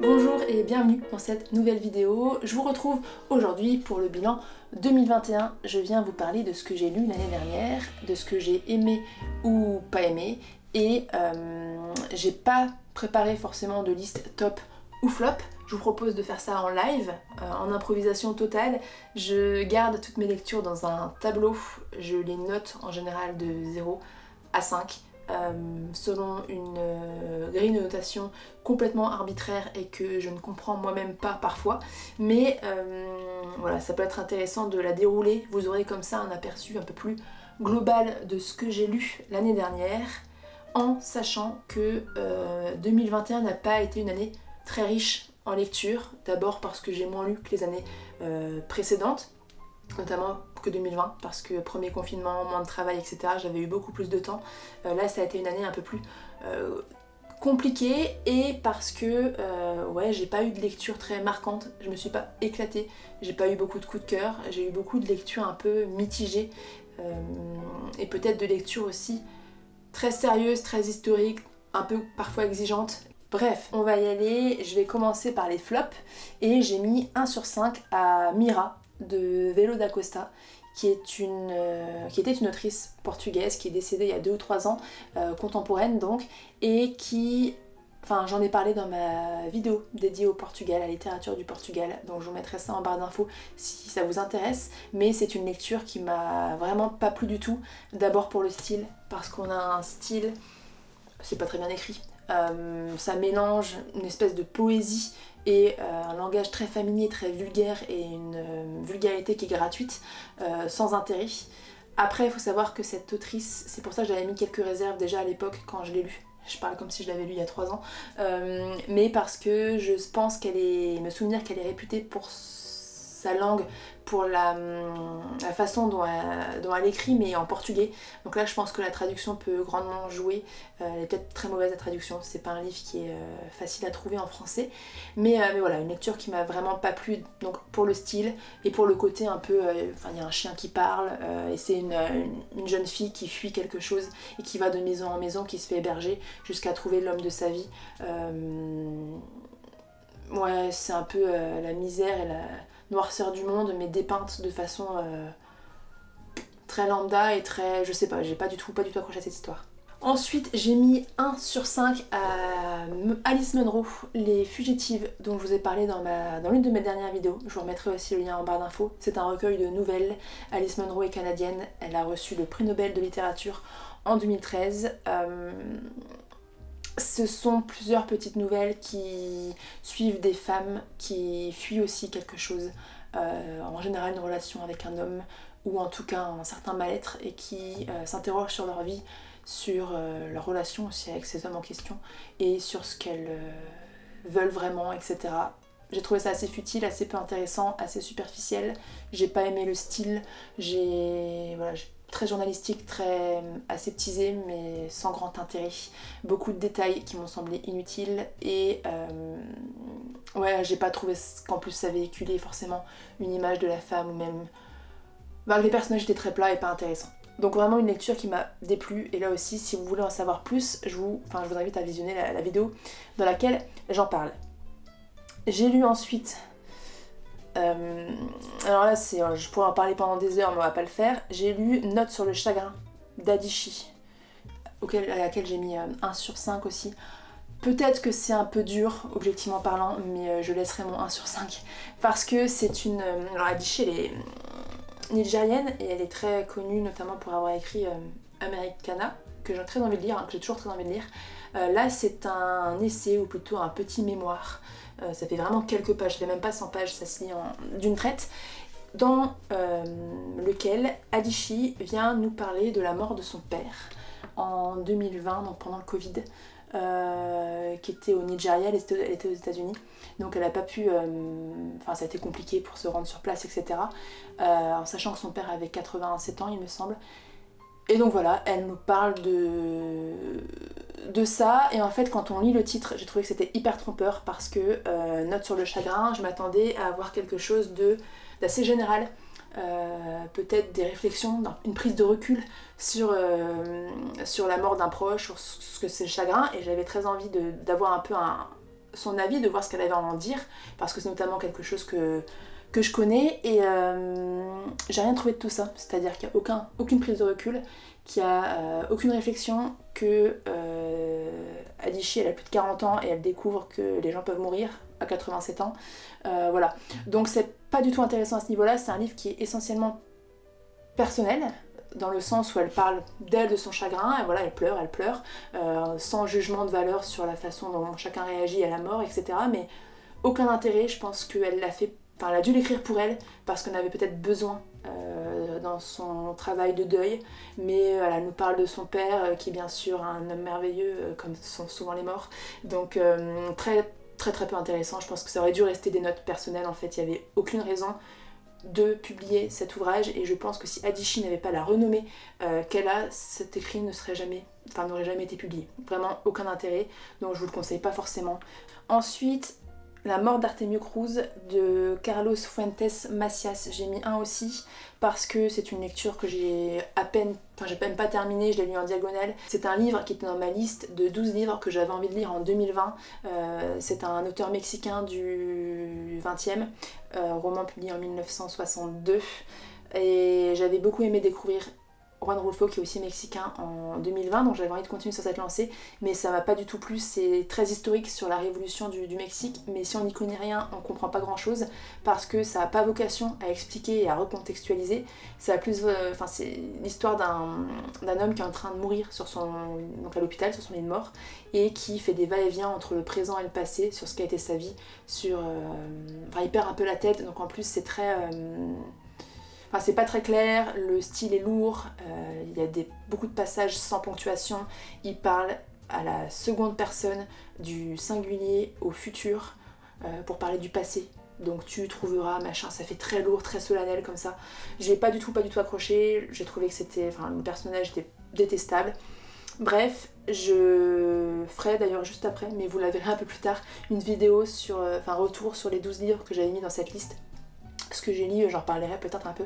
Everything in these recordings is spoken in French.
Bonjour et bienvenue dans cette nouvelle vidéo. Je vous retrouve aujourd'hui pour le bilan 2021. Je viens vous parler de ce que j'ai lu l'année dernière, de ce que j'ai aimé ou pas aimé, et j'ai pas préparé forcément de liste top ou flop. Je vous propose de faire ça en live, en improvisation totale. Je garde toutes mes lectures dans un tableau, je les note en général de 0 à 5. Selon une grille de notation complètement arbitraire et que je ne comprends moi-même pas parfois, mais voilà, ça peut être intéressant de la dérouler. Vous aurez comme ça un aperçu un peu plus global de ce que j'ai lu l'année dernière, en sachant que 2021 n'a pas été une année très riche en lecture, d'abord parce que j'ai moins lu que les années précédentes, notamment que 2020, parce que premier confinement, moins de travail, etc. J'avais eu beaucoup plus de temps. Là, ça a été une année un peu plus compliquée, et parce que ouais, j'ai pas eu de lecture très marquante, je me suis pas éclatée, j'ai pas eu beaucoup de coups de cœur, j'ai eu beaucoup de lectures un peu mitigées, et peut-être de lectures aussi très sérieuses, très historiques, un peu parfois exigeantes. Bref, on va y aller. Je vais commencer par les flops, et j'ai mis 1 sur 5 à Mira de Velo da Costa, qui était une autrice portugaise qui est décédée il y a 2 ou 3 ans, contemporaine donc, et qui... Enfin, j'en ai parlé dans ma vidéo dédiée au Portugal, à la littérature du Portugal, donc je vous mettrai ça en barre d'infos si ça vous intéresse, mais c'est une lecture qui m'a vraiment pas plu du tout. D'abord pour le style, parce qu'on a un style, c'est pas très bien écrit, ça mélange une espèce de poésie et un langage très familier, très vulgaire, et une vulgarité qui est gratuite, sans intérêt. Après, il faut savoir que cette autrice, c'est pour ça que j'avais mis quelques réserves déjà à l'époque quand je l'ai lue. Je parle comme si je l'avais lu il y a 3 ans, mais parce que je pense me souvenir qu'elle est réputée pour sa langue, pour la façon dont elle écrit, mais en portugais. Donc là, je pense que la traduction peut grandement jouer. Elle est peut-être très mauvaise, la traduction, c'est pas un livre qui est facile à trouver en français. Mais voilà, une lecture qui m'a vraiment pas plu, donc pour le style et pour le côté un peu... Enfin, il y a un chien qui parle, et c'est une jeune fille qui fuit quelque chose et qui va de maison en maison, qui se fait héberger jusqu'à trouver l'homme de sa vie. Ouais, c'est un peu la misère et la noirceur du monde, mais dépeinte de façon très lambda et très... je sais pas, j'ai pas du tout accroché à cette histoire. Ensuite, j'ai mis 1 sur 5 à Alice Munro, Les Fugitives, dont je vous ai parlé dans l'une de mes dernières vidéos. Je vous remettrai aussi le lien en barre d'infos. C'est un recueil de nouvelles. Alice Munro est canadienne, elle a reçu le prix Nobel de littérature en 2013. Ce sont plusieurs petites nouvelles qui suivent des femmes qui fuient aussi quelque chose, en général une relation avec un homme, ou en tout cas un certain mal-être, et qui s'interrogent sur leur vie, sur leur relation aussi avec ces hommes en question, et sur ce qu'elles veulent vraiment, etc. J'ai trouvé ça assez futile, assez peu intéressant, assez superficiel. J'ai pas aimé le style, très journalistique, très aseptisé, mais sans grand intérêt. Beaucoup de détails qui m'ont semblé inutiles, et ouais, j'ai pas trouvé qu'en plus ça véhiculait forcément une image de la femme, ou même... Bah, les personnages étaient très plats et pas intéressants. Donc vraiment une lecture qui m'a déplu, et là aussi, si vous voulez en savoir plus, je vous invite à visionner la vidéo dans laquelle j'en parle. J'ai lu ensuite... alors là, je pourrais en parler pendant des heures, mais on va pas le faire. J'ai lu Notes sur le chagrin d'Adichie, à laquelle j'ai mis 1 sur 5 aussi. Peut-être que c'est un peu dur, objectivement parlant, mais je laisserai mon 1 sur 5. Parce que c'est une... Alors Adichie, elle est nigérienne, et elle est très connue notamment pour avoir écrit Americana, que j'ai très envie de lire, que j'ai toujours très envie de lire. Là, c'est un essai, ou plutôt un petit mémoire. Ça fait vraiment quelques pages, ça fait même pas 100 pages, ça se lit d'une traite, dans lequel Adichie vient nous parler de la mort de son père en 2020, donc pendant le Covid, qui était au Nigeria, elle était aux États-Unis, donc elle a pas pu... ça a été compliqué pour se rendre sur place, etc. En sachant que son père avait 87 ans, il me semble. Et donc voilà, elle nous parle de ça, et en fait quand on lit le titre, j'ai trouvé que c'était hyper trompeur, parce que Notes sur le chagrin, je m'attendais à avoir quelque chose d'assez général, peut-être des réflexions, une prise de recul sur la mort d'un proche, sur ce que c'est le chagrin, et j'avais très envie d'avoir un peu son avis, de voir ce qu'elle avait à en dire, parce que c'est notamment quelque chose que je connais, et j'ai rien trouvé de tout ça. C'est-à-dire qu'il n'y a aucune prise de recul, qu'il n'y a aucune réflexion, que Adichie, elle a plus de 40 ans et elle découvre que les gens peuvent mourir à 87 ans. Voilà. Donc c'est pas du tout intéressant à ce niveau-là, c'est un livre qui est essentiellement personnel, dans le sens où elle parle d'elle, de son chagrin, et voilà, elle pleure, sans jugement de valeur sur la façon dont chacun réagit à la mort, etc. Mais aucun intérêt, je pense qu'elle l'a fait, enfin elle a dû l'écrire pour elle, parce qu'on avait peut-être besoin dans son travail de deuil, mais elle nous parle de son père, qui est bien sûr un homme merveilleux, comme sont souvent les morts, donc très peu intéressant. Je pense que ça aurait dû rester des notes personnelles, en fait, il n'y avait aucune raison de publier cet ouvrage, et je pense que si Adichie n'avait pas la renommée qu'elle a, cet écrit n'aurait jamais été publié. Vraiment aucun intérêt, donc je vous le conseille pas forcément. Ensuite, La mort d'Artemio Cruz de Carlos Fuentes Macias, j'ai mis un aussi parce que c'est une lecture que j'ai même pas terminée, je l'ai lu en diagonale. C'est un livre qui était dans ma liste de 12 livres que j'avais envie de lire en 2020. C'est un auteur mexicain du 20e, roman publié en 1962. Et j'avais beaucoup aimé découvrir Juan Rulfo, qui est aussi mexicain, en 2020, donc j'avais envie de continuer sur cette lancée, mais ça m'a pas du tout plu. C'est très historique sur la révolution du Mexique, mais si on n'y connaît rien, on comprend pas grand chose, parce que ça a pas vocation à expliquer et à recontextualiser. C'est l'histoire d'un homme qui est en train de mourir donc à l'hôpital, sur son lit de mort, et qui fait des va-et-vient entre le présent et le passé, sur ce qu'a été sa vie, il perd un peu la tête, donc en plus c'est très... c'est pas très clair, le style est lourd, il y a beaucoup de passages sans ponctuation, il parle à la seconde personne, du singulier au futur, pour parler du passé. Donc tu trouveras, machin, ça fait très lourd, très solennel comme ça. J'ai pas du tout accroché, j'ai trouvé que le personnage était détestable. Bref, je ferai d'ailleurs juste après, mais vous la verrez un peu plus tard, une vidéo retour sur les 12 livres que j'avais mis dans cette liste. Ce que j'ai lu, j'en reparlerai peut-être un peu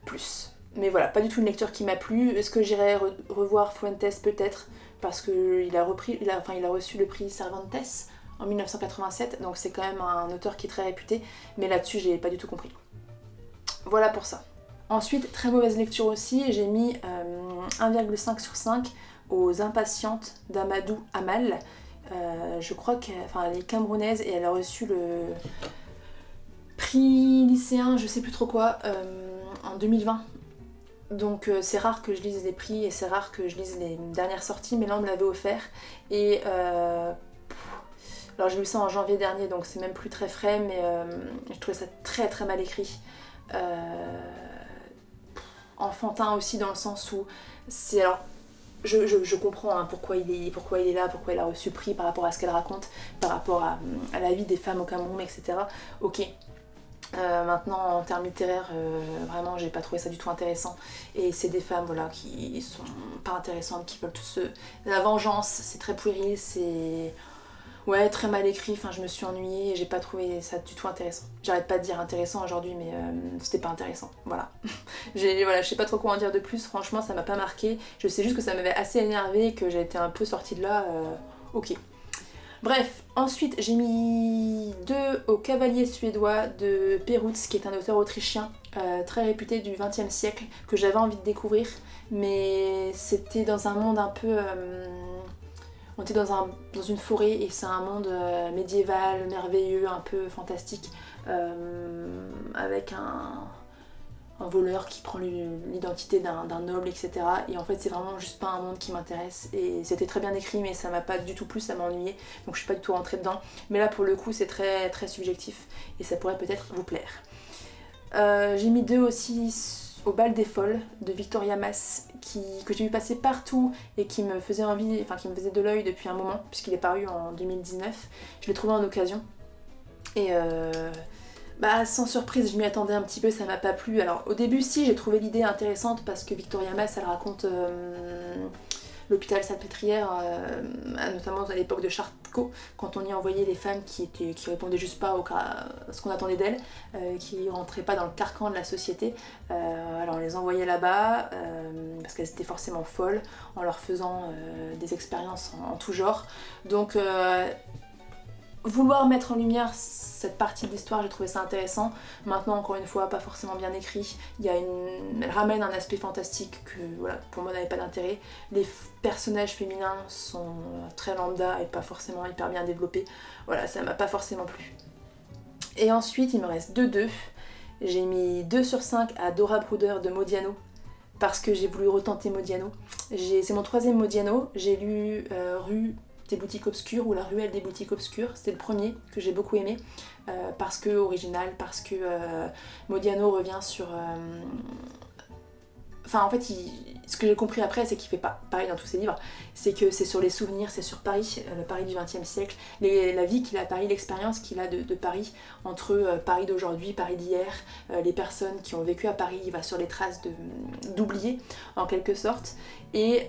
plus. Mais voilà, pas du tout une lecture qui m'a plu. Est-ce que j'irai revoir Fuentes? Peut-être, parce qu'il a reçu le prix Cervantes en 1987, donc c'est quand même un auteur qui est très réputé, mais là-dessus j'ai pas du tout compris. Voilà pour ça. Ensuite, très mauvaise lecture aussi, j'ai mis 1,5 sur 5 aux Impatientes d'Amadou Amal. Je crois qu'elle est camerounaise et elle a reçu le prix lycéen, je sais plus trop quoi, en 2020. Donc c'est rare que je lise les prix et c'est rare que je lise les dernières sorties, mais là on me l'avait offert. Et alors j'ai lu ça en janvier dernier, donc c'est même plus très frais, mais je trouvais ça très très mal écrit. Enfantin aussi, dans le sens où c'est... Alors je comprends pourquoi il est là, pourquoi il a reçu le prix par rapport à ce qu'elle raconte, par rapport à la vie des femmes au Cameroun, etc. Ok. Maintenant en termes littéraires, vraiment j'ai pas trouvé ça du tout intéressant, et c'est des femmes qui sont pas intéressantes, qui veulent tous la vengeance, c'est très puéril, c'est très mal écrit, je me suis ennuyée et j'ai pas trouvé ça du tout intéressant. J'arrête pas de dire intéressant aujourd'hui, mais c'était pas intéressant, voilà. Je sais pas trop quoi en dire de plus, franchement ça m'a pas marqué, je sais juste que ça m'avait assez énervée, que j'ai été un peu sortie de là, ok. Bref, ensuite j'ai mis 2 au Cavalier suédois de Perutz, qui est un auteur autrichien très réputé du XXe siècle, que j'avais envie de découvrir, mais c'était dans un monde un peu... on était dans une forêt, et c'est un monde médiéval, merveilleux, un peu fantastique, avec un voleur qui prend l'identité d'un noble, etc. Et en fait c'est vraiment juste pas un monde qui m'intéresse, et c'était très bien écrit mais ça m'a pas du tout plu, ça m'a ennuyé, donc je suis pas du tout rentrée dedans. Mais là pour le coup c'est très très subjectif et ça pourrait peut-être vous plaire. J'ai mis 2 aussi au Bal des Folles de Victoria Mass, que j'ai vu passer partout et qui me faisait qui me faisait de l'œil depuis un moment, puisqu'il est paru en 2019. Je l'ai trouvé en occasion et sans surprise, je m'y attendais un petit peu, ça m'a pas plu. Alors au début si, j'ai trouvé l'idée intéressante parce que Victoria Mass, elle raconte l'hôpital Salpêtrière, notamment à l'époque de Charcot, quand on y envoyait les femmes qui répondaient juste pas à ce qu'on attendait d'elles, qui rentraient pas dans le carcan de la société. Alors on les envoyait là-bas parce qu'elles étaient forcément folles, en leur faisant des expériences en tout genre. Donc vouloir mettre en lumière cette partie de l'histoire, j'ai trouvé ça intéressant. Maintenant, encore une fois, pas forcément bien écrit. Elle ramène un aspect fantastique que, voilà, pour moi, n'avait pas d'intérêt. Les personnages féminins sont très lambda et pas forcément hyper bien développés. Voilà, ça m'a pas forcément plu. Et ensuite, il me reste 2. J'ai mis 2 sur 5 à Dora Bruder de Modiano, parce que j'ai voulu retenter Modiano. C'est mon 3e Modiano. J'ai lu Rue des boutiques obscures ou La ruelle des boutiques obscures. C'était le premier que j'ai beaucoup aimé, parce que original, parce que Modiano revient sur... Enfin, en fait, ce que j'ai compris après, c'est qu'il fait pas pareil dans tous ses livres, c'est que c'est sur les souvenirs, c'est sur Paris, le Paris du XXe siècle, la vie qu'il a à Paris, l'expérience qu'il a de Paris, entre Paris d'aujourd'hui, Paris d'hier, les personnes qui ont vécu à Paris, il va sur les traces d'oubliés, en quelque sorte. Et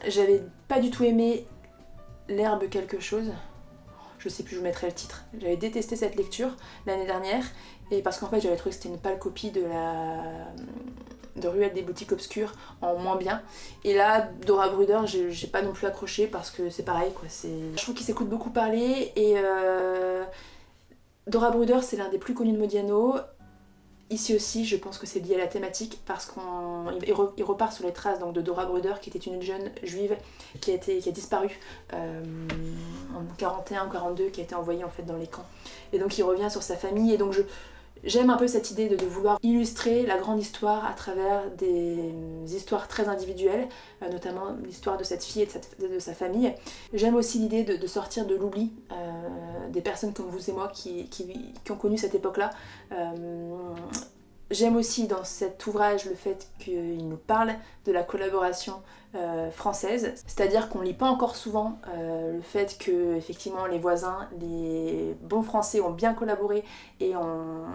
j'avais pas du tout aimé L'herbe quelque chose. Je sais plus, je vous mettrai le titre. J'avais détesté cette lecture l'année dernière, et parce qu'en fait j'avais trouvé que c'était une pâle copie de Ruelle des boutiques obscures en moins bien. Et là, Dora Bruder, j'ai pas non plus accroché parce que c'est pareil quoi. Je trouve qu'il s'écoute beaucoup parler, et Dora Bruder c'est l'un des plus connus de Modiano. Ici aussi, je pense que c'est lié à la thématique parce qu'il repart sur les traces donc, de Dora Bruder, qui était une jeune juive qui a disparu en 41 ou 42, qui a été envoyée en fait dans les camps. Et donc il revient sur sa famille, et donc j'aime un peu cette idée de vouloir illustrer la grande histoire à travers des histoires très individuelles, notamment l'histoire de cette fille et de sa famille. J'aime aussi l'idée de sortir de l'oubli des personnes comme vous et moi qui ont connu cette époque-là. J'aime aussi dans cet ouvrage le fait qu'il nous parle de la collaboration française, c'est-à-dire qu'on lit pas encore souvent le fait que effectivement les voisins, les bons Français ont bien collaboré et ont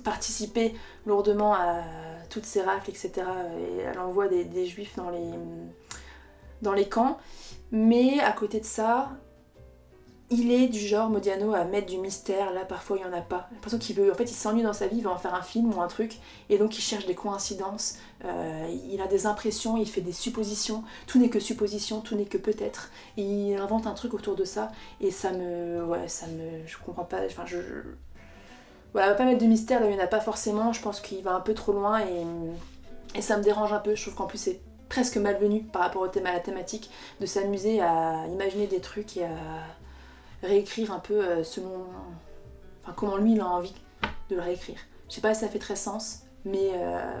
participé lourdement à toutes ces rafles, etc. et à l'envoi des juifs dans les camps. Mais à côté de ça, il est du genre Modiano à mettre du mystère, là parfois il n'y en a pas. J'ai l'impression qu'il veut, en fait il s'ennuie dans sa vie, il veut en faire un film ou un truc, et donc il cherche des coïncidences, il a des impressions, il fait des suppositions, tout n'est que supposition, tout n'est que peut-être, et il invente un truc autour de ça, et je comprends pas, enfin voilà, il va pas mettre de mystère là où il n'y en a pas forcément, je pense qu'il va un peu trop loin, et ça me dérange un peu, je trouve qu'en plus c'est presque malvenu par rapport à la thématique, de s'amuser à imaginer des trucs et à réécrire un peu comment lui il a envie de le réécrire. Je sais pas si ça fait très sens, mais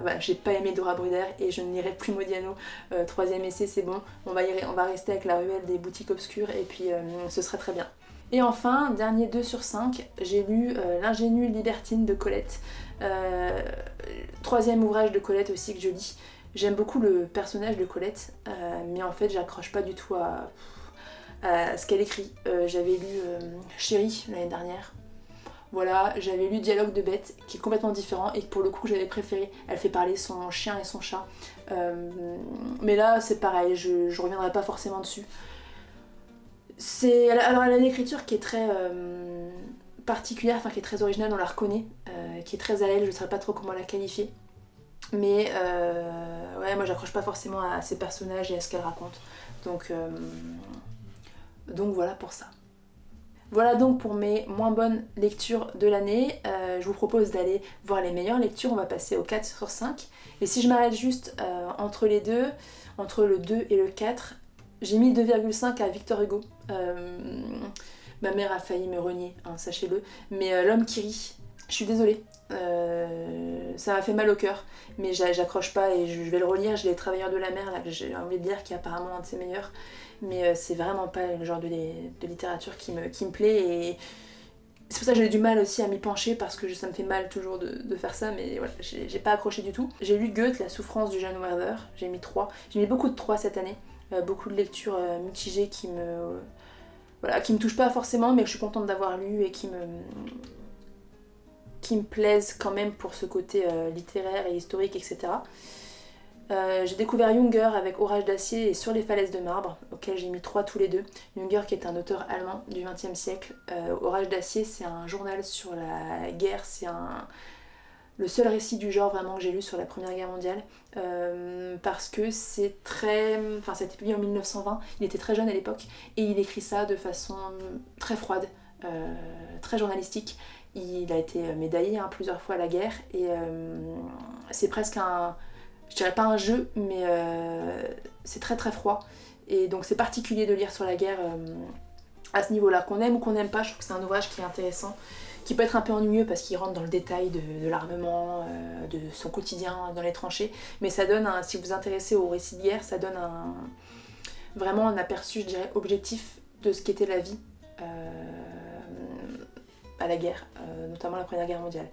voilà, j'ai pas aimé Dora Bruder et je n'irai plus Modiano. 3e essai, c'est bon, on va rester avec La ruelle des boutiques obscures, et puis ce sera très bien. Et enfin, dernier 2 sur 5, j'ai lu L'ingénue libertine de Colette. 3e ouvrage de Colette aussi que je lis. J'aime beaucoup le personnage de Colette, mais en fait j'accroche pas du tout à ce qu'elle écrit. J'avais lu Chérie l'année dernière. Voilà, j'avais lu Dialogue de bête, qui est complètement différent et pour le coup j'avais préféré. Elle fait parler son chien et son chat. Mais là c'est pareil, je reviendrai pas forcément dessus. Alors elle a une écriture qui est très particulière, enfin qui est très originale, on la reconnaît, qui est très à elle, je ne saurais pas trop comment la qualifier. Mais ouais, moi j'accroche pas forcément à ses personnages et à ce qu'elle raconte. Donc voilà pour ça. Voilà donc pour mes moins bonnes lectures de l'année. Je vous propose d'aller voir les meilleures lectures, on va passer au 4 sur 5. Et si je m'arrête juste entre les deux, entre le 2 et le 4, j'ai mis 2,5 à Victor Hugo. Ma mère a failli me renier, hein, sachez-le. Mais L'homme qui rit, je suis désolée. Ça m'a fait mal au cœur, mais j'accroche pas et je vais le relire. J'ai Les Travailleurs de la mer, là, que j'ai envie de dire, qui est apparemment un de ses meilleurs. Mais c'est vraiment pas le genre de littérature qui me plaît, et c'est pour ça que j'ai du mal aussi à m'y pencher, parce que ça me fait mal toujours de faire ça, mais voilà, j'ai pas accroché du tout. J'ai lu Goethe, La souffrance du jeune Werther, j'ai mis 3. J'ai mis beaucoup de 3 cette année, beaucoup de lectures mitigées qui me touchent pas forcément, mais que je suis contente d'avoir lu et qui me plaisent quand même pour ce côté littéraire et historique, etc. J'ai découvert Junger avec Orage d'acier et Sur les falaises de marbre, auquel j'ai mis 3 tous les deux. Junger qui est un auteur allemand du XXe siècle. Orage d'acier, c'est un journal sur la guerre, c'est le seul récit du genre vraiment que j'ai lu sur la Première Guerre mondiale, parce que c'est très... Enfin, ça a été publié en 1920, il était très jeune à l'époque, et il écrit ça de façon très froide, très journalistique. Il a été médaillé plusieurs fois à la guerre, et c'est presque un... Je dirais pas un jeu, mais c'est très très froid. Et donc c'est particulier de lire sur la guerre à ce niveau-là. Qu'on aime ou qu'on n'aime pas, je trouve que c'est un ouvrage qui est intéressant, qui peut être un peu ennuyeux parce qu'il rentre dans le détail de l'armement, de son quotidien dans les tranchées, mais ça donne, si vous vous intéressez au récit de guerre, ça donne vraiment un aperçu, je dirais, objectif de ce qu'était la vie à la guerre, notamment la Première Guerre mondiale.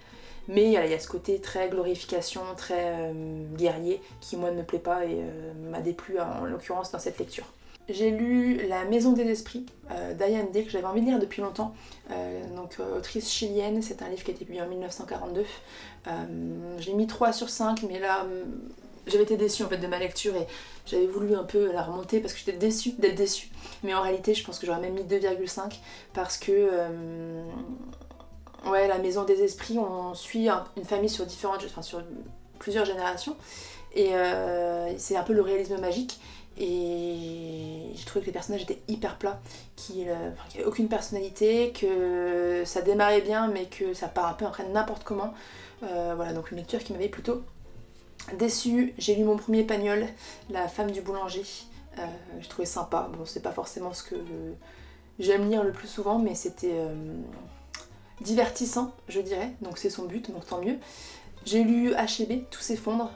Mais il y a ce côté très glorification, très guerrier, qui moi ne me plaît pas et m'a déplu en l'occurrence dans cette lecture. J'ai lu La Maison des Esprits d'Allende, que j'avais envie de lire depuis longtemps, donc autrice chilienne. C'est un livre qui a été publié en 1942. J'ai mis 3 sur 5, mais là j'avais été déçue en fait de ma lecture et j'avais voulu un peu la remonter parce que j'étais déçue d'être déçue. Mais en réalité je pense que j'aurais même mis 2,5 parce que ouais, La Maison des Esprits, on suit une famille sur sur plusieurs générations et c'est un peu le réalisme magique. Et j'ai trouvé que les personnages étaient hyper plats, qu'il n'y avait aucune personnalité, que ça démarrait bien mais que ça part un peu après n'importe comment. Voilà, donc une lecture qui m'avait plutôt déçue. J'ai lu mon premier Pagnol, La femme du boulanger. J'ai trouvé sympa. Bon, c'est pas forcément ce que j'aime lire le plus souvent, mais c'était divertissant, je dirais, donc c'est son but, donc tant mieux. J'ai lu H&B, Tout s'effondre,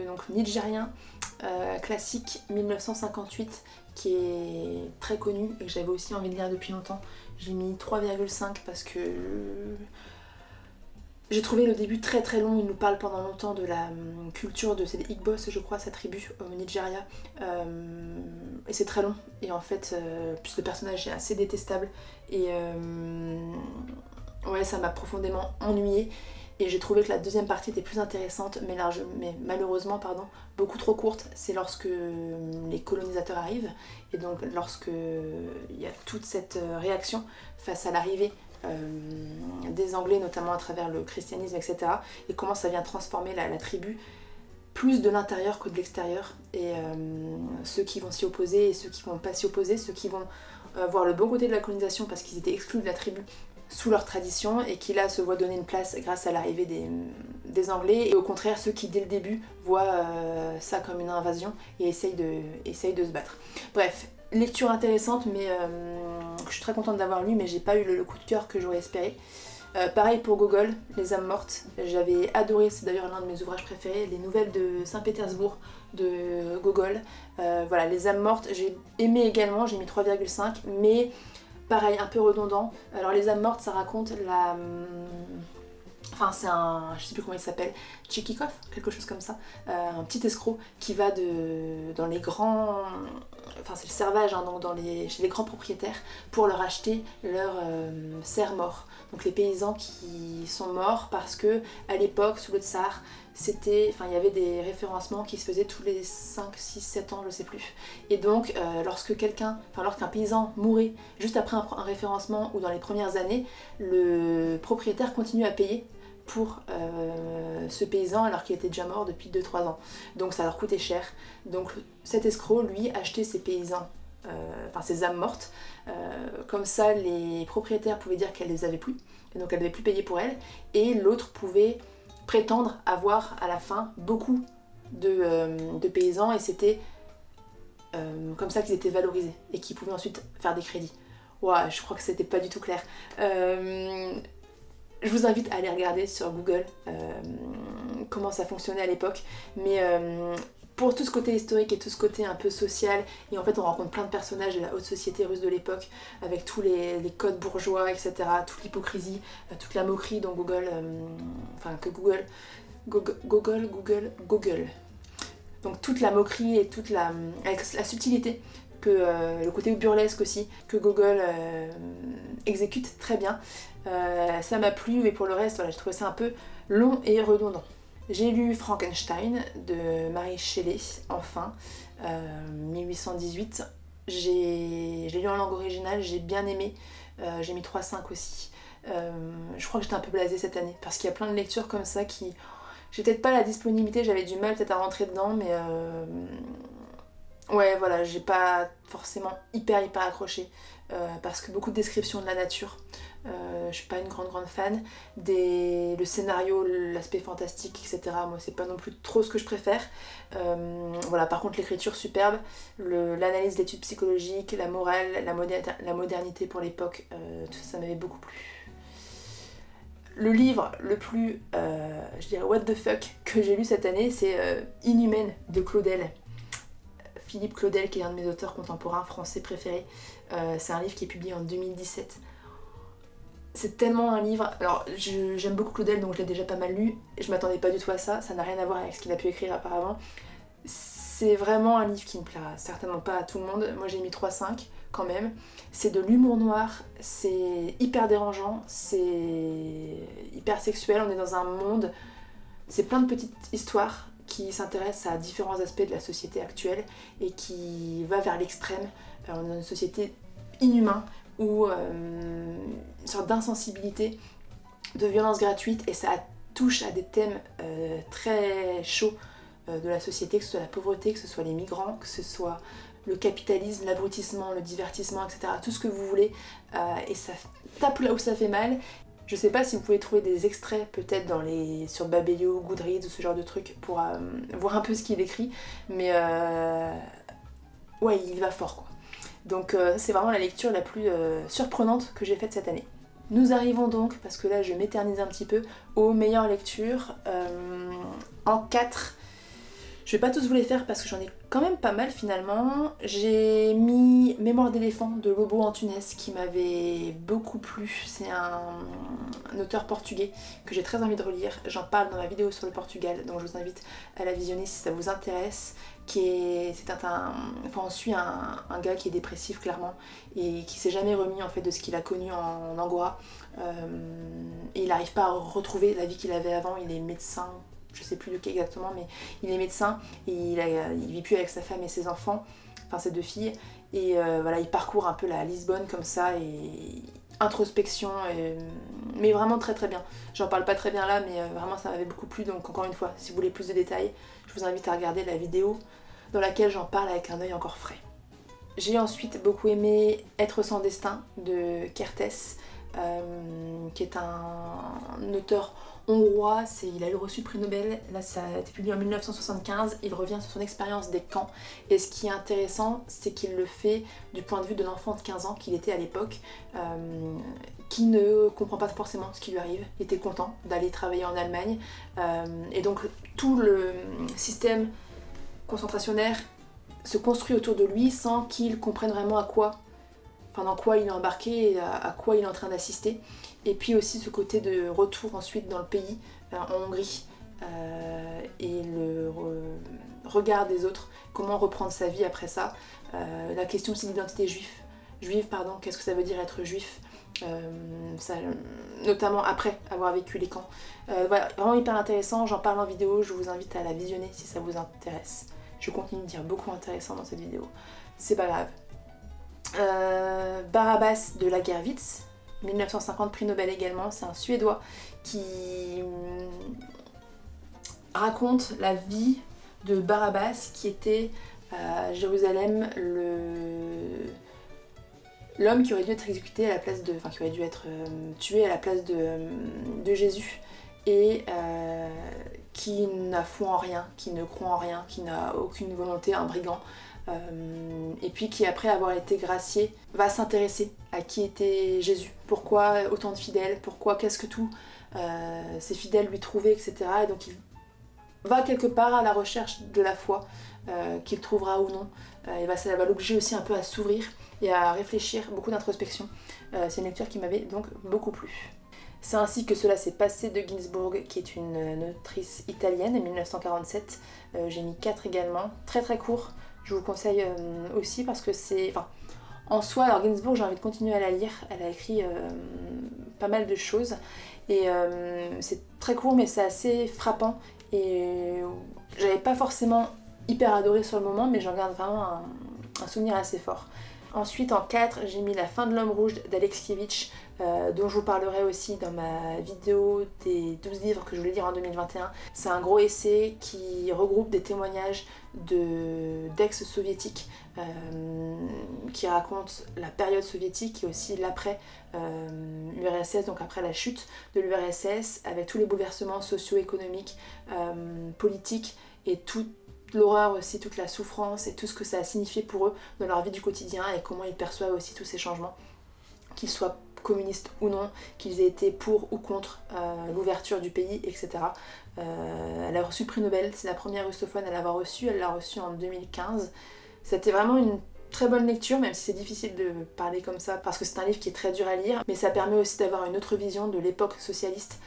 donc nigérien, classique 1958, qui est très connu et que j'avais aussi envie de lire depuis longtemps. J'ai mis 3,5 parce que j'ai trouvé le début très très long. Il nous parle pendant longtemps de la culture c'est des Igbos, je crois, sa tribu au Nigeria, et c'est très long et en fait plus le personnage est assez détestable et ouais, ça m'a profondément ennuyée. Et j'ai trouvé que la deuxième partie était plus intéressante, mais malheureusement, beaucoup trop courte. C'est lorsque les colonisateurs arrivent, et donc lorsque il y a toute cette réaction face à l'arrivée des Anglais, notamment à travers le christianisme, etc. Et comment ça vient transformer la tribu, plus de l'intérieur que de l'extérieur. Et ceux qui vont s'y opposer et ceux qui vont pas s'y opposer, ceux qui vont voir le bon côté de la colonisation parce qu'ils étaient exclus de la tribu sous leur tradition et qui là se voient donner une place grâce à l'arrivée des Anglais, et au contraire ceux qui dès le début voient ça comme une invasion et essayent de se battre. Bref, lecture intéressante, mais je suis très contente d'avoir lu, mais j'ai pas eu le coup de cœur que j'aurais espéré. Pareil pour Gogol, Les âmes mortes, j'avais adoré, c'est d'ailleurs l'un de mes ouvrages préférés, les nouvelles de Saint-Pétersbourg de Gogol. Voilà, Les âmes mortes, j'ai aimé également, j'ai mis 3,5, mais pareil, un peu redondant. Alors Les âmes mortes, ça raconte la... Enfin, c'est un... je sais plus comment il s'appelle, Tchikikov, quelque chose comme ça. Un petit escroc qui va dans les grands... Enfin, c'est le servage, hein, donc chez les grands propriétaires pour leur acheter leurs serfs morts. Donc les paysans qui sont morts parce que à l'époque, sous le tsar, il y avait des référencements qui se faisaient tous les 5, 6, 7 ans, je sais plus. Et donc, lorsqu'un paysan mourait juste après un référencement ou dans les premières années, le propriétaire continue à payer pour ce paysan alors qu'il était déjà mort depuis 2-3 ans. Donc ça leur coûtait cher. Donc cet escroc, lui, achetait ces paysans, ces âmes mortes. Comme ça, les propriétaires pouvaient dire qu'elles les avaient plus, et donc elles ne devaient plus payer pour elles. Et l'autre pouvait prétendre avoir à la fin beaucoup de paysans, et c'était comme ça qu'ils étaient valorisés et qu'ils pouvaient ensuite faire des crédits. Ouah, je crois que c'était pas du tout clair. Je vous invite à aller regarder sur Google comment ça fonctionnait à l'époque, mais pour tout ce côté historique et tout ce côté un peu social, et en fait on rencontre plein de personnages de la haute société russe de l'époque, avec tous les codes bourgeois, etc., toute l'hypocrisie, toute la moquerie dont Google. Donc toute la moquerie et avec la subtilité, que le côté burlesque aussi, que Gogol exécute très bien. Ça m'a plu, mais pour le reste, voilà, j'ai trouvé ça un peu long et redondant. J'ai lu Frankenstein de Mary Shelley, enfin, 1818. J'ai lu en langue originale, j'ai bien aimé, j'ai mis 3,5 aussi. Je crois que j'étais un peu blasée cette année parce qu'il y a plein de lectures comme ça qui... J'ai peut-être pas la disponibilité, j'avais du mal peut-être à rentrer dedans, mais ouais voilà, j'ai pas forcément hyper accroché parce que beaucoup de descriptions de la nature. Je suis pas une grande fan. Le scénario, l'aspect fantastique, etc. Moi, c'est pas non plus trop ce que je préfère. Voilà, par contre, l'écriture superbe, l'analyse de l'étude psychologique, la morale, la modernité pour l'époque, tout ça, ça m'avait beaucoup plu. Le livre le plus, je dirais, what the fuck que j'ai lu cette année, c'est Inhumaine de Claudel. Philippe Claudel, qui est un de mes auteurs contemporains français préférés. C'est un livre qui est publié en 2017. C'est tellement un livre... Alors, j'aime beaucoup Claudel, donc je l'ai déjà pas mal lu. Je m'attendais pas du tout à ça, ça n'a rien à voir avec ce qu'il a pu écrire auparavant. C'est vraiment un livre qui ne plaira certainement pas à tout le monde. Moi, j'ai mis 3,5 quand même. C'est de l'humour noir, c'est hyper dérangeant, c'est hyper sexuel. On est dans un monde... C'est plein de petites histoires qui s'intéressent à différents aspects de la société actuelle et qui va vers l'extrême. On est dans une société inhumaine ou une sorte d'insensibilité, de violence gratuite, et ça touche à des thèmes très chauds de la société, que ce soit la pauvreté, que ce soit les migrants, que ce soit le capitalisme, l'abrutissement, le divertissement, etc. Tout ce que vous voulez, et ça tape là où ça fait mal. Je sais pas si vous pouvez trouver des extraits peut-être sur Babelio, Goodreads ou ce genre de trucs pour voir un peu ce qu'il écrit, mais ouais, il va fort quoi. Donc c'est vraiment la lecture la plus surprenante que j'ai faite cette année. Nous arrivons donc, parce que là je m'éternise un petit peu, aux meilleures lectures en 4. Je vais pas tous vous les faire parce que j'en ai quand même pas mal finalement. J'ai mis Mémoire d'éléphant de Lobo Antunes qui m'avait beaucoup plu. C'est un auteur portugais que j'ai très envie de relire. J'en parle dans ma vidéo sur le Portugal, donc je vous invite à la visionner si ça vous intéresse. On suit un gars qui est dépressif clairement et qui s'est jamais remis en fait de ce qu'il a connu en Angora. Et il n'arrive pas à retrouver la vie qu'il avait avant. Il est médecin, je sais plus de qui exactement, mais il est médecin et il vit plus avec sa femme et ses enfants, enfin ses 2 filles, et voilà, il parcourt un peu la Lisbonne comme ça, et introspection, mais vraiment très bien. J'en parle pas très bien là, mais vraiment ça m'avait beaucoup plu, donc encore une fois, si vous voulez plus de détails, je vous invite à regarder la vidéo dans laquelle j'en parle avec un œil encore frais. J'ai ensuite beaucoup aimé Être sans destin de Kertész, qui est un auteur hongrois. Il a eu reçu le prix Nobel, là ça a été publié en 1975, il revient sur son expérience des camps, et ce qui est intéressant c'est qu'il le fait du point de vue de l'enfant de 15 ans qu'il était à l'époque, qui ne comprend pas forcément ce qui lui arrive, il était content d'aller travailler en Allemagne, et donc tout le système concentrationnaire se construit autour de lui sans qu'il comprenne vraiment dans quoi il est embarqué et à quoi il est en train d'assister. Et puis aussi ce côté de retour ensuite dans le pays, en Hongrie, et le regard des autres, comment reprendre sa vie après ça. La question aussi de l'identité juive, qu'est-ce que ça veut dire être juif, notamment après avoir vécu les camps. Voilà, vraiment hyper intéressant, j'en parle en vidéo, je vous invite à la visionner si ça vous intéresse. Je continue de dire beaucoup intéressant dans cette vidéo, c'est pas grave. Barabbas de Lagerwitz, 1950, prix Nobel également, c'est un Suédois qui raconte la vie de Barabbas qui était à Jérusalem l'homme qui aurait dû être exécuté à la place de... qui aurait dû être tué à la place de Jésus, et qui n'a foi en rien, qui ne croit en rien, qui n'a aucune volonté, un brigand. Et puis qui, après avoir été gracié, va s'intéresser à qui était Jésus, pourquoi autant de fidèles, qu'est-ce que tous ces fidèles lui trouvaient, etc. Et donc il va quelque part à la recherche de la foi, qu'il trouvera ou non. Et ça va l'obliger aussi un peu à s'ouvrir et à réfléchir, beaucoup d'introspection. C'est une lecture qui m'avait donc beaucoup plu. C'est ainsi que cela s'est passé de Ginsburg, qui est une autrice italienne, 1947. J'ai mis 4 également, très court. Je vous conseille aussi parce que c'est... en soi, alors Ginsburg, j'ai envie de continuer à la lire. Elle a écrit pas mal de choses. Et c'est très court, mais c'est assez frappant. Et j'avais pas forcément hyper adoré sur le moment, mais j'en garde vraiment un souvenir assez fort. Ensuite en 4, j'ai mis La fin de l'homme rouge d'Alexievitch, dont je vous parlerai aussi dans ma vidéo des 12 livres que je voulais lire en 2021. C'est un gros essai qui regroupe des témoignages d'ex-soviétiques qui racontent la période soviétique et aussi l'après l'URSS, donc après la chute de l'URSS, avec tous les bouleversements socio-économiques, politiques et toute l'horreur aussi, toute la souffrance et tout ce que ça a signifié pour eux dans leur vie du quotidien et comment ils perçoivent aussi tous ces changements, qu'ils soient communistes ou non, qu'ils aient été pour ou contre l'ouverture du pays, etc. Elle a reçu le prix Nobel, c'est la première russophone à l'avoir reçu, elle l'a reçu en 2015. C'était vraiment une très bonne lecture, même si c'est difficile de parler comme ça, parce que c'est un livre qui est très dur à lire, mais ça permet aussi d'avoir une autre vision de l'époque socialiste,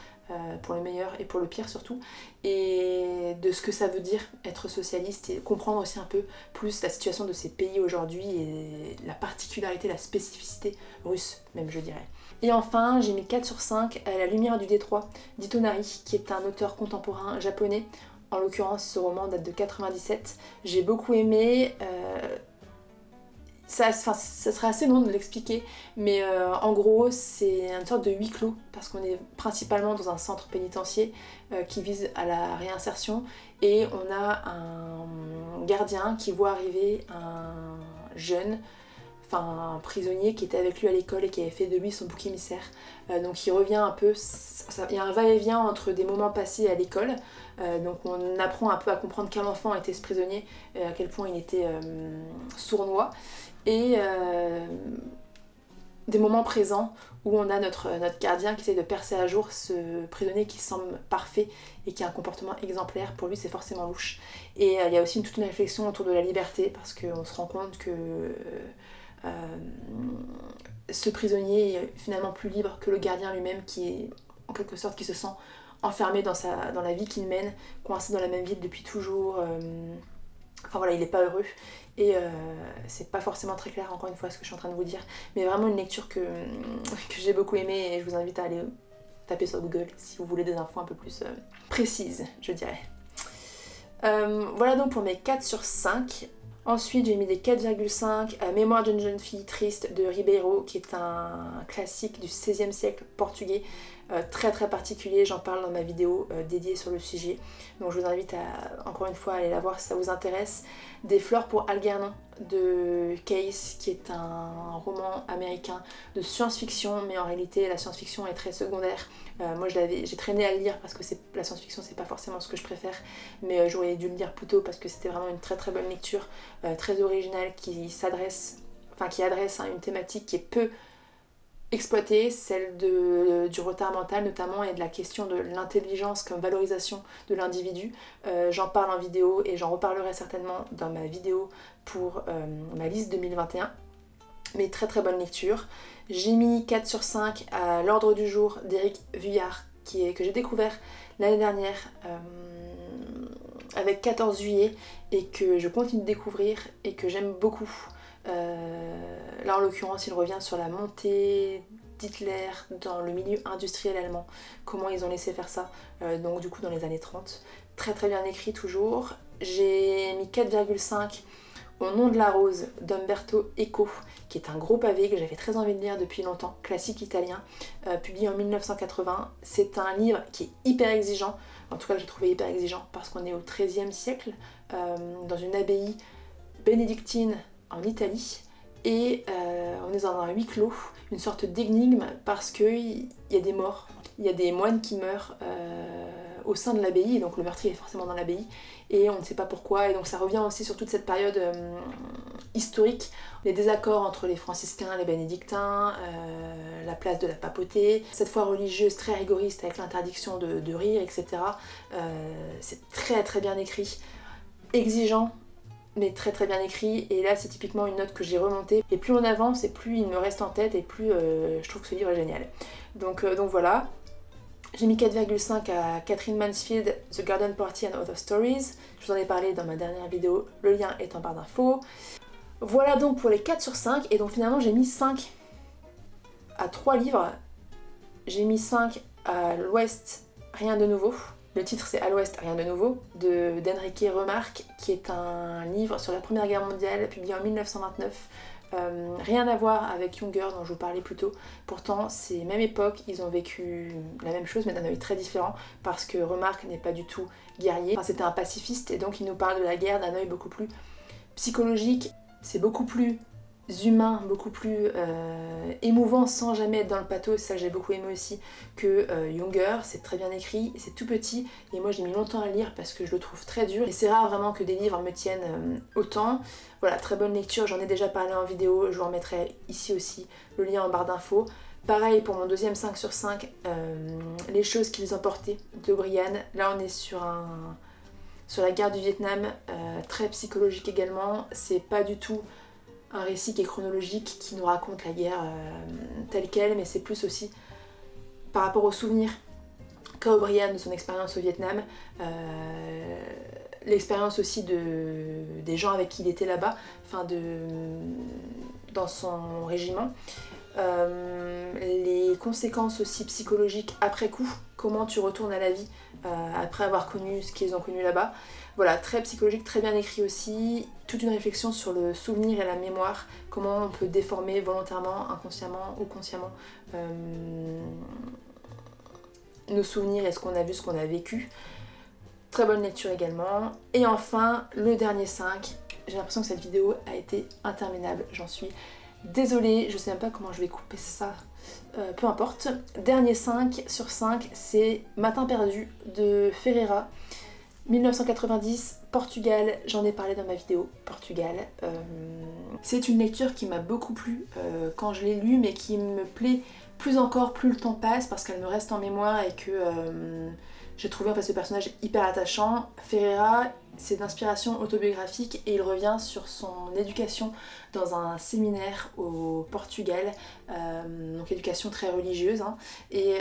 pour le meilleur et pour le pire surtout, et de ce que ça veut dire être socialiste, et comprendre aussi un peu plus la situation de ces pays aujourd'hui et la particularité, la spécificité russe même, je dirais. Et enfin, j'ai mis 4 sur 5 à La lumière du détroit d'Itonari, qui est un auteur contemporain japonais. En l'occurrence, ce roman date de 97. J'ai beaucoup aimé. Ça serait assez long de l'expliquer, mais en gros c'est une sorte de huis clos parce qu'on est principalement dans un centre pénitentiaire qui vise à la réinsertion, et on a un gardien qui voit arriver un jeune, un prisonnier qui était avec lui à l'école et qui avait fait de lui son bouc émissaire. Donc il revient un peu, il y a un va-et-vient entre des moments passés à l'école, donc on apprend un peu à comprendre quel enfant était ce prisonnier, à quel point il était sournois, et des moments présents où on a notre gardien qui essaie de percer à jour ce prisonnier qui semble parfait et qui a un comportement exemplaire. Pour lui c'est forcément louche. Et il y a aussi toute une réflexion autour de la liberté, parce qu'on se rend compte que ce prisonnier est finalement plus libre que le gardien lui-même, qui est en quelque sorte qui se sent enfermé dans la vie qu'il mène, coincé dans la même ville depuis toujours. Enfin voilà, il n'est pas heureux, et c'est pas forcément très clair encore une fois ce que je suis en train de vous dire, mais vraiment une lecture que j'ai beaucoup aimée, et je vous invite à aller taper sur Google si vous voulez des infos un peu plus précises, je dirais. Voilà donc pour mes 4 sur 5. Ensuite j'ai mis des 4,5 à Mémoire d'une jeune fille triste de Ribeiro, qui est un classique du XVIe siècle portugais, très très particulier. J'en parle dans ma vidéo dédiée sur le sujet, donc je vous invite à encore une fois aller la voir si ça vous intéresse. Des fleurs pour Algernon de Case, qui est un roman américain de science-fiction, mais en réalité la science-fiction est très secondaire. Moi j'ai traîné à le lire parce que la science-fiction c'est pas forcément ce que je préfère, mais j'aurais dû le lire plus tôt parce que c'était vraiment une très très bonne lecture, très originale, qui adresse une thématique qui est peu exploitée, celle du retard mental notamment, et de la question de l'intelligence comme valorisation de l'individu. J'en parle en vidéo et j'en reparlerai certainement dans ma vidéo pour ma liste 2021. Mais très très bonne lecture. J'ai mis 4 sur 5 à L'ordre du jour d'Éric Vuillard, que j'ai découvert l'année dernière avec 14 juillet, et que je continue de découvrir et que j'aime beaucoup. Là en l'occurrence il revient sur la montée d'Hitler dans le milieu industriel allemand, comment ils ont laissé faire ça, donc du coup dans les années 30. Très très bien écrit toujours. J'ai mis 4,5 Au nom de la rose d'Umberto Eco, qui est un gros pavé que j'avais très envie de lire depuis longtemps, classique italien, publié en 1980. C'est un livre qui est hyper exigeant, en tout cas que j'ai trouvé hyper exigeant parce qu'on est au XIIIe siècle, dans une abbaye bénédictine en Italie, et on est dans un huis clos, une sorte d'énigme, parce qu'il y a des morts, il y a des moines qui meurent au sein de l'abbaye, et donc le meurtrier est forcément dans l'abbaye, et on ne sait pas pourquoi, et donc ça revient aussi sur toute cette période historique, les désaccords entre les franciscains, les bénédictins, la place de la papauté, cette foi religieuse très rigoriste avec l'interdiction de rire, etc. C'est très très bien écrit, exigeant, mais très très bien écrit, et là c'est typiquement une note que j'ai remontée, et plus on avance et plus il me reste en tête, et plus je trouve que ce livre est génial. Donc voilà. J'ai mis 4,5 à Catherine Mansfield, The Garden Party and Other Stories. Je vous en ai parlé dans ma dernière vidéo, le lien est en barre d'infos. Voilà donc pour les 4 sur 5, et donc finalement j'ai mis 5 à 3 livres. J'ai mis 5 à l'Ouest, rien de nouveau. Le titre c'est À l'Ouest, rien de nouveau, d'Enrique Remarque, qui est un livre sur la Première Guerre mondiale, publié en 1929, Rien à voir avec Younger dont je vous parlais plus tôt. Pourtant c'est même époque, ils ont vécu la même chose mais d'un œil très différent parce que Remarque n'est pas du tout guerrier. Enfin, c'était un pacifiste et donc il nous parle de la guerre d'un œil beaucoup plus psychologique. C'est beaucoup plus humain, beaucoup plus émouvant sans jamais être dans le pathos, ça j'ai beaucoup aimé aussi, que Younger. C'est très bien écrit, c'est tout petit et moi j'ai mis longtemps à le lire parce que je le trouve très dur et c'est rare vraiment que des livres me tiennent autant. Voilà, très bonne lecture, j'en ai déjà parlé en vidéo, je vous remettrai ici aussi le lien en barre d'infos. Pareil pour mon deuxième 5 sur 5, Les choses qu'ils emportaient de Brian. Là on est sur la guerre du Vietnam, très psychologique également, c'est pas du tout un récit qui est chronologique, qui nous raconte la guerre telle qu'elle, mais c'est plus aussi par rapport aux souvenirs qu'a O'Brien de son expérience au Vietnam, l'expérience aussi des gens avec qui il était là-bas, enfin dans son régiment, les conséquences aussi psychologiques après coup, comment tu retournes à la vie après avoir connu ce qu'ils ont connu là-bas. Voilà, très psychologique, très bien écrit aussi, toute une réflexion sur le souvenir et la mémoire, comment on peut déformer volontairement, inconsciemment ou consciemment nos souvenirs et ce qu'on a vu, ce qu'on a vécu. Très bonne lecture également. Et enfin, le dernier 5, j'ai l'impression que cette vidéo a été interminable, j'en suis désolée, je sais même pas comment je vais couper ça, peu importe. Dernier 5 sur 5, c'est Matin perdu de Ferreira. 1990, Portugal, j'en ai parlé dans ma vidéo Portugal. C'est une lecture qui m'a beaucoup plu quand je l'ai lue, mais qui me plaît plus encore plus le temps passe parce qu'elle me reste en mémoire et que j'ai trouvé en fait ce personnage hyper attachant. Ferreira, c'est d'inspiration autobiographique et il revient sur son éducation dans un séminaire au Portugal, donc éducation très religieuse, hein, et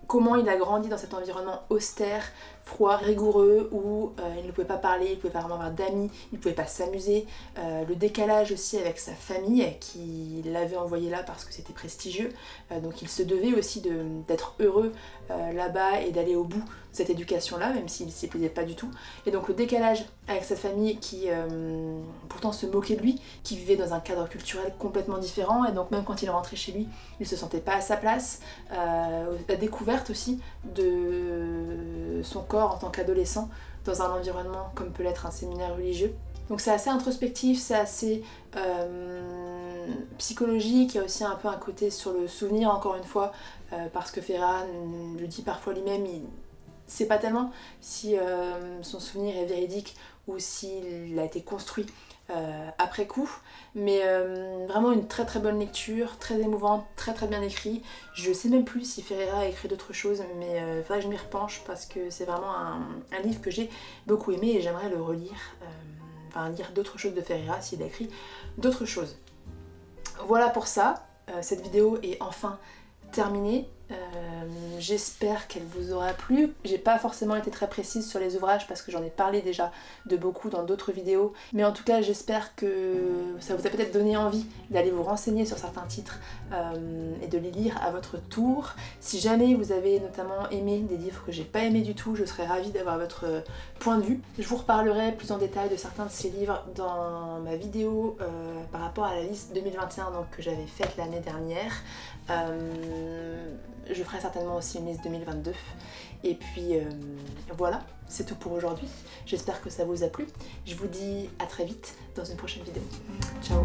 comment il a grandi dans cet environnement austère, froid, rigoureux, où il ne pouvait pas parler, il ne pouvait pas vraiment avoir d'amis, il ne pouvait pas s'amuser. Le décalage aussi avec sa famille, qui l'avait envoyé là parce que c'était prestigieux. Donc il se devait aussi d'être heureux là-bas et d'aller au bout de cette éducation-là, même s'il ne s'y plaisait pas du tout. Et donc le décalage avec sa famille qui pourtant se moquait de lui, qui vivait dans un cadre culturel complètement différent, et donc même quand il rentrait chez lui, il se sentait pas à sa place. La découverte aussi de son corps en tant qu'adolescent dans un environnement comme peut l'être un séminaire religieux. Donc c'est assez introspectif, c'est assez psychologique, il y a aussi un peu un côté sur le souvenir encore une fois, parce que Ferreira le dit parfois lui-même, il sait pas tellement si son souvenir est véridique ou s'il a été construit après coup, mais vraiment une très très bonne lecture, très émouvante, très très bien écrit. Je sais même plus si Ferreira a écrit d'autres choses, mais il faudrait que je m'y repenche parce que c'est vraiment un livre que j'ai beaucoup aimé et j'aimerais le relire, enfin lire d'autres choses de Ferreira s'il a écrit d'autres choses. Voilà pour ça, cette vidéo est enfin terminée. J'espère qu'elle vous aura plu. J'ai pas forcément été très précise sur les ouvrages parce que j'en ai parlé déjà de beaucoup dans d'autres vidéos, mais en tout cas j'espère que ça vous a peut-être donné envie d'aller vous renseigner sur certains titres et de les lire à votre tour. Si jamais vous avez notamment aimé des livres que j'ai pas aimé du tout, je serais ravie d'avoir votre point de vue. Je vous reparlerai plus en détail de certains de ces livres dans ma vidéo par rapport à la liste 2021 donc, que j'avais faite l'année dernière. Je ferai certainement aussi une liste 2022. Et puis voilà, c'est tout pour aujourd'hui. J'espère que ça vous a plu. Je vous dis à très vite dans une prochaine vidéo. Ciao!